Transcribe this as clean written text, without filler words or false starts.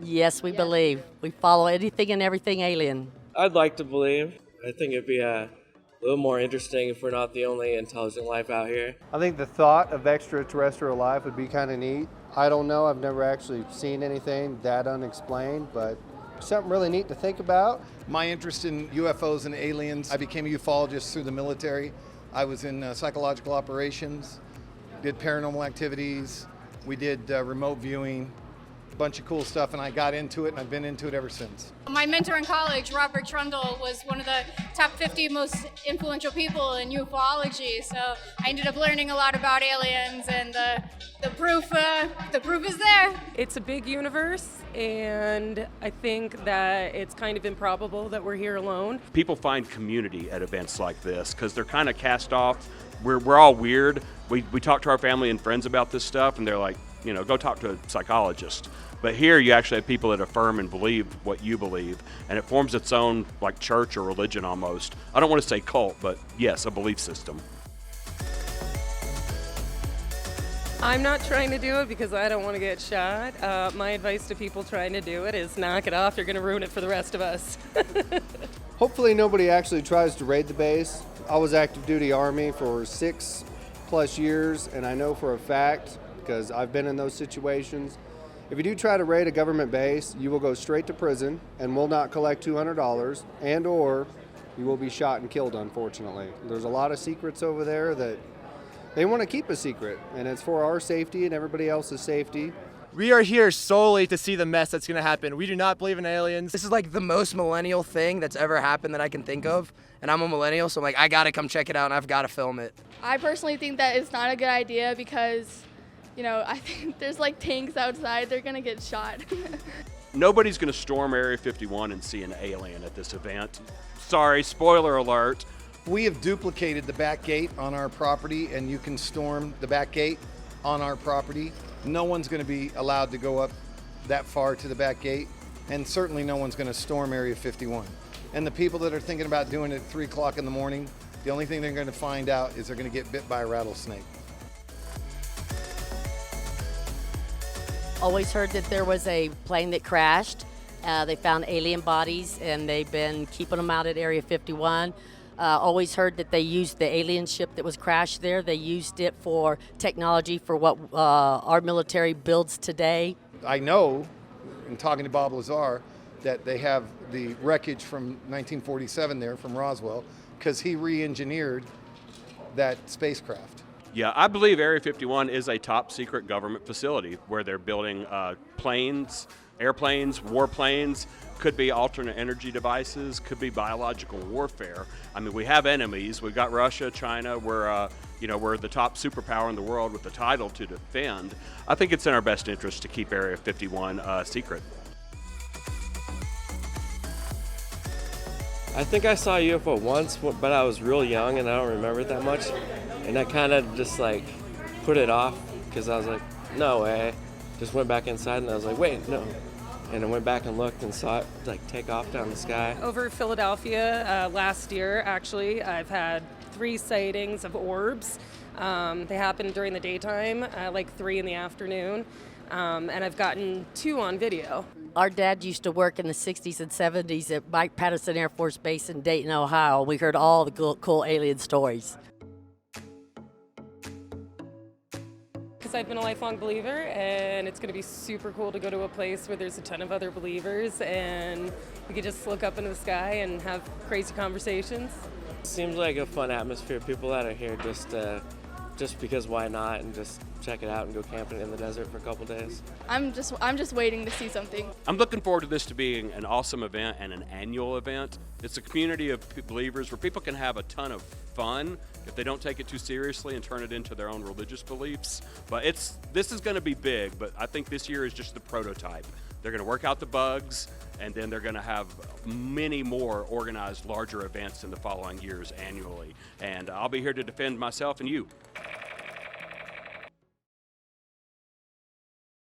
Yes, we believe. We follow anything and everything alien. I'd like to believe. I think it'd be a little more interesting if we're not the only intelligent life out here. I think the thought of extraterrestrial life would be kind of neat. I don't know, I've never actually seen anything that unexplained, but something really neat to think about. My interest in UFOs and aliens, I became a ufologist through the military. I was in psychological operations, did paranormal activities, we did remote viewing, a bunch of cool stuff, and I got into it and I've been into it ever since. My mentor in college, Robert Trundle, was one of the top 50 most influential people in ufology, so I ended up learning a lot about aliens, and the proof is there. It's a big universe, and I think that it's kind of improbable that we're here alone. People find community at events like this because they're kind of cast off. We're all weird. We talk to our family and friends about this stuff, and they're like, go talk to a psychologist. But here you actually have people that affirm and believe what you believe, and it forms its own like church or religion almost. I don't want to say cult, but yes, a belief system. I'm not trying to do it because I don't want to get shot. My advice to people trying to do it is knock it off. You're going to ruin it for the rest of us. Hopefully nobody actually tries to raid the base. I was active duty Army for 6+ years, and I know for a fact, because I've been in those situations, if you do try to raid a government base, you will go straight to prison and will not collect $200, and or you will be shot and killed, unfortunately. There's a lot of secrets over there that they want to keep a secret, and it's for our safety and everybody else's safety. We are here solely to see the mess that's going to happen. We do not believe in aliens. This is like the most millennial thing that's ever happened that I can think of, and I'm a millennial, so I'm like, I gotta come check it out and I've got to film it. I personally think that it's not a good idea because, I think there's like tanks outside, they're gonna get shot. Nobody's going to storm Area 51 and see an alien at this event. Sorry, spoiler alert. We have duplicated the back gate on our property, and you can storm the back gate on our property. No one's going to be allowed to go up that far to the back gate, and certainly no one's going to storm Area 51. And the people that are thinking about doing it at 3 o'clock in the morning, the only thing they're going to find out is they're going to get bit by a rattlesnake. Always heard that there was a plane that crashed. They found alien bodies, and they've been keeping them out at Area 51. Always heard that they used the alien ship that was crashed there. They used it for technology for what our military builds today. I know, in talking to Bob Lazar, that they have the wreckage from 1947 there from Roswell because he re-engineered that spacecraft. Yeah, I believe Area 51 is a top secret government facility where they're building planes, airplanes, warplanes, could be alternate energy devices, could be biological warfare. I mean, we have enemies. We've got Russia, China. We're the top superpower in the world with the title to defend. I think it's in our best interest to keep Area 51 secret. I think I saw a UFO once, but I was real young and I don't remember it that much. And I kind of just put it off because I was like, no way. Just went back inside and I was like, wait, no. And I went back and looked and saw it take off down the sky. Over Philadelphia last year, actually, I've had 3 sightings of orbs. They happened during the daytime, 3 in the afternoon, and I've gotten 2 on video. Our dad used to work in the 60s and 70s at Mike Patterson Air Force Base in Dayton, Ohio. We heard all the cool alien stories. I've been a lifelong believer, and it's going to be super cool to go to a place where there's a ton of other believers and we could just look up into the sky and have crazy conversations. Seems like a fun atmosphere. People that are here just because why not, and just check it out and go camping in the desert for a couple days. I'm just waiting to see something. I'm looking forward to this to being an awesome event and an annual event. It's a community of believers where people can have a ton of fun if they don't take it too seriously and turn it into their own religious beliefs. But this is going to be big, but I think this year is just the prototype. They're going to work out the bugs, and then they're going to have many more organized larger events in the following years annually. And I'll be here to defend myself and you.